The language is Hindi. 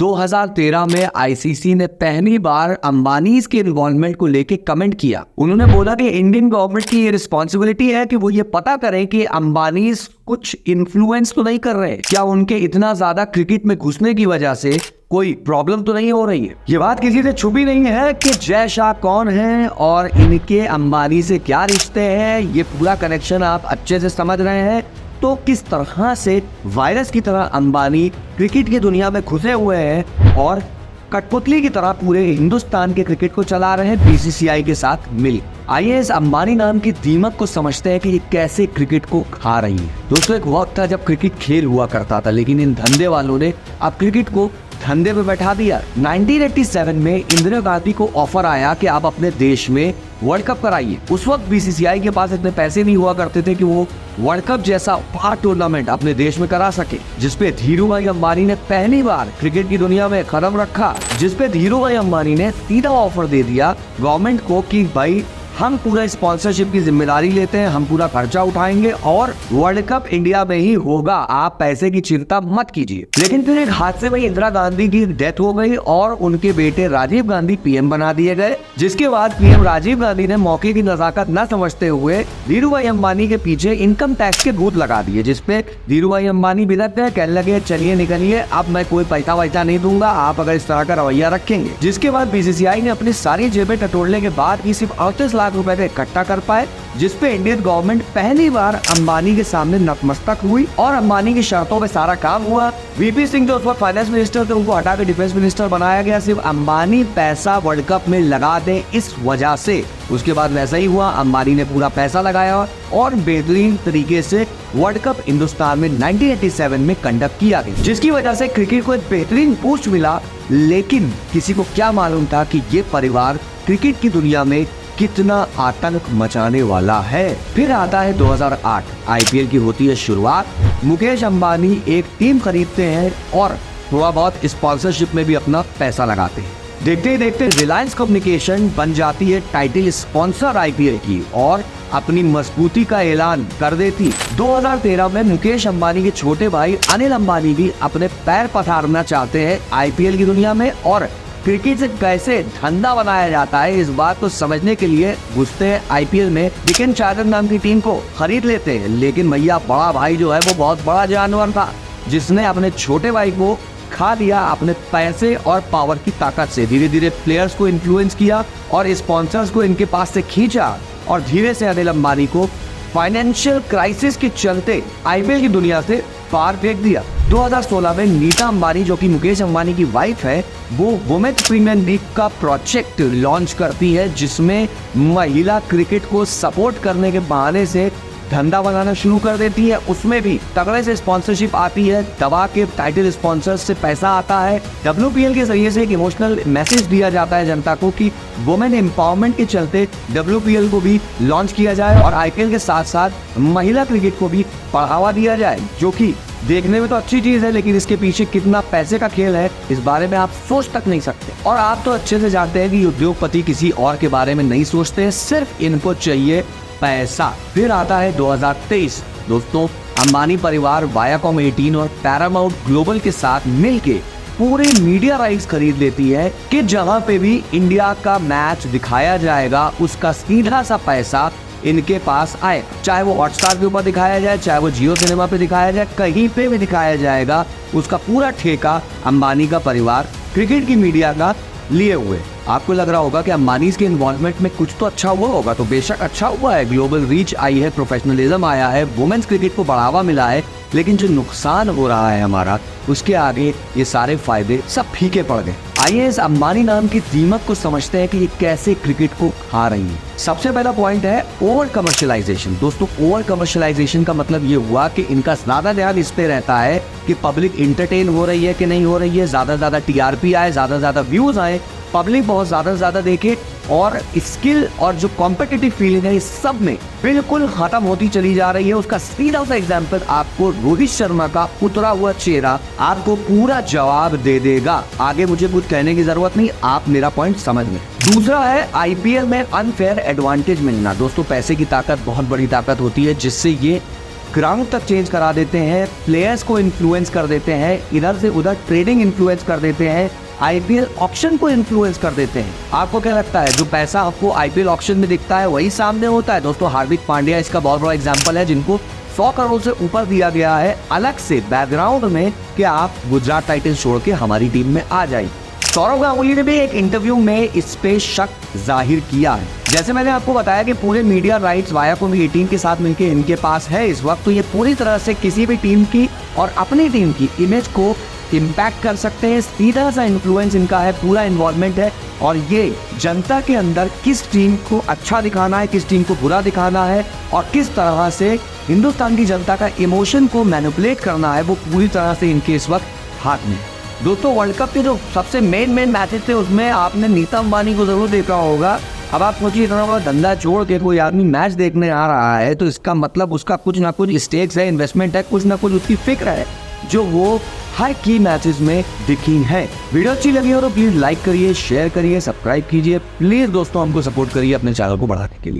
2013 में आईसीसी ने पहली बार अंबानीज के इन्वॉल्वमेंट को लेके कमेंट किया। उन्होंने बोला कि इंडियन गवर्नमेंट की ये रिस्पॉन्सिबिलिटी है कि वो ये पता करें कि अंबानीज कुछ इन्फ्लुएंस तो नहीं कर रहे, क्या उनके इतना ज्यादा क्रिकेट में घुसने की वजह से कोई प्रॉब्लम तो नहीं हो रही है। ये बात किसी से छुपी नहीं है कि जय शाह कौन है और इनके अंबानी से क्या रिश्ते हैं। ये पूरा कनेक्शन आप अच्छे से समझ रहे हैं तो किस तरह से वायरस की तरह अंबानी क्रिकेट की दुनिया में घुसे हुए हैं और कठपुतली की तरह पूरे हिंदुस्तान के क्रिकेट को चला रहे हैं बीसीसीआई के साथ मिल। आइए इस अंबानी नाम की दीमक को समझते हैं कि ये कैसे क्रिकेट को खा रही है। दोस्तों, एक वक्त था जब क्रिकेट खेल हुआ करता था, लेकिन इन धंधे वालों ने अब क्रिकेट को धंधे पे बैठा दिया। 1987 में इंदिरा गांधी को ऑफर आया कि आप अपने देश में वर्ल्ड कप कराइए। उस वक्त बीसीसीआई के पास इतने पैसे नहीं हुआ करते थे कि वो वर्ल्ड कप जैसा बड़ा टूर्नामेंट अपने देश में करा सके, जिसपे धीरूभाई अंबानी ने पहली बार क्रिकेट की दुनिया में कदम रखा, जिसपे धीरूभाई अंबानी ने सीधा ऑफर दे दिया गवर्नमेंट को कि भाई हम पूरा स्पॉन्सरशिप की जिम्मेदारी लेते हैं, हम पूरा खर्चा उठाएंगे और वर्ल्ड कप इंडिया में ही होगा, आप पैसे की चिंता मत कीजिए। लेकिन फिर एक हादसे में इंदिरा गांधी की डेथ हो गई और उनके बेटे राजीव गांधी पीएम बना दिए गए, जिसके बाद पीएम राजीव गांधी ने मौके की नजाकत न समझते हुए धीरूभाई अंबानी के पीछे इनकम टैक्स के भूत लगा दिए, जिसपे धीरूभाई अंबानी बिलक गए, कहने लगे चलिए निकलिए, अब मैं कोई पैसा वैसा नहीं दूंगा आप अगर इस तरह का रवैया रखेंगे। जिसके बाद बीसीसीआई ने अपनी सारी जेबें टटोलने के बाद भी सिर्फ 38 लाख रुपए का इकट्ठा कर पाए, जिसपे इंडियन गवर्नमेंट पहली बार अंबानी के सामने नतमस्तक हुई और अंबानी की शर्तों पे सारा काम हुआ। वीपी सिंह जो उस वक्त फाइनेंस मिनिस्टर थे, उनको हटा के डिफेंस मिनिस्टर बनाया गया, सिर्फ अंबानी पैसा वर्ल्ड कप में लगा दे इस वजह से। उसके बाद वैसा ही हुआ, अंबानी ने पूरा पैसा लगाया और बेहतरीन तरीके से वर्ल्ड कप हिंदुस्तान में 1987 में कंडक्ट किया गया, जिसकी वजह से क्रिकेट को एक बेहतरीन बूस्ट मिला। लेकिन किसी को क्या मालूम था कि ये परिवार क्रिकेट की दुनिया में कितना आतंक मचाने वाला है। फिर आता है 2008, आईपीएल की होती है शुरुआत। मुकेश अंबानी एक टीम खरीदते हैं और थोड़ा बहुत स्पॉन्सरशिप में भी अपना पैसा लगाते हैं। देखते ही देखते रिलायंस कम्युनिकेशन बन जाती है टाइटल स्पॉन्सर आईपीएल की और अपनी मजबूती का ऐलान कर देती। 2013 में मुकेश अंबानी के छोटे भाई अनिल अंबानी भी अपने पैर पसारना चाहते हैं आईपीएल की दुनिया में और क्रिकेट से कैसे धंधा बनाया जाता है इस बात को समझने के लिए घुसते हैं आईपीएल में। डिकन चार्जर नाम की टीम को खरीद लेते हैं, लेकिन भैया बड़ा भाई जो है वो बहुत बड़ा जानवर था, जिसने अपने छोटे भाई को खा लिया अपने पैसे और पावर की ताकत से। धीरे धीरे प्लेयर्स को इन्फ्लुएंस किया और स्पॉन्सर्स को इनके पास से खींचा और धीरे से अनिल अंबानी को फाइनेंशियल क्राइसिस के चलते आईपीएल की दुनिया से बाहर फेंक दिया। 2016 में नीता अंबानी जो कि मुकेश अंबानी की वाइफ है, वो वुमेन्स प्रीमियर लीग का प्रोजेक्ट लॉन्च करती है, जिसमें महिला क्रिकेट को सपोर्ट करने के बहाने से धंधा बनाना शुरू कर देती है। उसमें भी तगड़े से स्पॉन्सरशिप आती है, दबा के टाइटल स्पॉन्सर्स से पैसा आता है। डब्ल्यूपीएल के जरिए से एक इमोशनल मैसेज दिया जाता है जनता को कि वुमेन एम्पावरमेंट के चलते डब्ल्यूपीएल को भी लॉन्च किया जाए और आईपीएल के साथ साथ महिला क्रिकेट को भी बढ़ावा दिया जाए, जो कि देखने में तो अच्छी चीज है, लेकिन इसके पीछे कितना पैसे का खेल है इस बारे में आप सोच तक नहीं सकते। और आप तो अच्छे से जानते हैं कि उद्योगपति किसी और के बारे में नहीं सोचते हैं, सिर्फ इनको चाहिए पैसा। फिर आता है 2023। दोस्तों, अंबानी परिवार वायाकॉम 18 और पैरामाउंट ग्लोबल के साथ मिलके पूरे मीडिया राइट्स खरीद लेती है कि जहां पे भी इंडिया का मैच दिखाया जाएगा उसका सीधा सा पैसा इनके पास आए, चाहे वो हॉटस्टार के ऊपर दिखाया जाए, चाहे वो जियो सिनेमा पे दिखाया जाए, कहीं पे भी दिखाया जाएगा, उसका पूरा ठेका अंबानी का परिवार क्रिकेट की मीडिया का लिए हुए। आपको लग रहा होगा कि अंबानीज के इन्वॉल्वमेंट में कुछ तो अच्छा हुआ होगा, तो बेशक अच्छा हुआ है, ग्लोबल रीच आई है, प्रोफेशनलिज्म आया है, वुमेन्स क्रिकेट को बढ़ावा मिला है, लेकिन जो नुकसान हो रहा है हमारा, उसके आगे ये सारे फायदे सब फीके पड़ गए। आइए इस अंबानी नाम की दीमक को समझते हैं कि ये कैसे क्रिकेट को खा रही है। सबसे पहला पॉइंट है ओवर कमर्शियलाइजेशन। दोस्तों, ओवर कमर्शियलाइजेशन का मतलब ये हुआ कि इनका ज्यादा ध्यान इस पे रहता है कि पब्लिक इंटरटेन हो रही है कि नहीं हो रही है, ज्यादा से ज्यादा टीआरपी आए, ज्यादा से ज्यादा व्यूज आए, पब्लिक बहुत ज्यादा से ज्यादा देखे और स्किल और जो कॉम्पिटिटिव फीलिंग है इस सब में बिल्कुल खत्म होती चली जा रही है। उसका सीधा सा एग्जांपल आपको रोहित शर्मा का उतरा हुआ चेहरा आपको पूरा जवाब दे देगा। आगे मुझे कुछ कहने की जरूरत नहीं, आप मेरा पॉइंट समझ में। दूसरा है आईपीएल में अनफेयर एडवांटेज मिलना। दोस्तों, पैसे की ताकत बहुत बड़ी ताकत होती है, जिससे ये ग्राउंड तक चेंज करा देते हैं, प्लेयर्स को इन्फ्लुएंस कर देते हैं, इधर से उधर ट्रेडिंग इन्फ्लुएंस कर देते हैं, आईपीएल ऑक्शन को इन्फ्लुएंस कर देते हैं। आपको क्या लगता है जो पैसा आपको आईपीएल ऑक्शन में दिखता है वही सामने होता है? दोस्तों हार्दिक पांड्या इसका बहुत बड़ा एग्जांपल है, जिनको 100 करोड़ से ऊपर दिया गया है अलग से बैकग्राउंड में कि आप गुजरात टाइटंस छोड़ के हमारी टीम में आ जाइए। सौरव गांगुली ने भी एक इंटरव्यू में इस पे शक जाहिर किया है। जैसे मैंने आपको बताया कि पूरे मीडिया राइट्स वायाकॉम 18 के साथ मिलकर इनके पास है इस वक्त, तो ये पूरी तरह से किसी भी टीम की और अपनी टीम की इमेज को इम्पैक्ट कर सकते हैं। सीधा सा इन्फ्लुएंस इनका है, पूरा इन्वॉल्वमेंट है, और ये जनता के अंदर किस टीम को अच्छा दिखाना है, किस टीम को बुरा दिखाना है, और किस तरह से हिंदुस्तान की जनता का इमोशन को मैनिपुलेट करना है, वो पूरी तरह से इनके इस वक्त हाथ में। दोस्तों वर्ल्ड कप के जो सबसे मेन मैचेस थे उसमें आपने नीता अंबानी को जरूर देखा होगा। अब आप सोचिए इतना बड़ा धंधा छोड़ के कोई आदमी मैच देखने आ रहा है तो इसका मतलब उसका कुछ ना कुछ स्टेक्स है, इन्वेस्टमेंट है, कुछ ना कुछ उसकी फिक्र है जो वो हर की मैचेस में दिखी है। वीडियो अच्छी लगी हो तो प्लीज लाइक करिए, शेयर करिए, सब्सक्राइब कीजिए। प्लीज दोस्तों हमको सपोर्ट करिए अपने चैनल को बढ़ाने के लिए।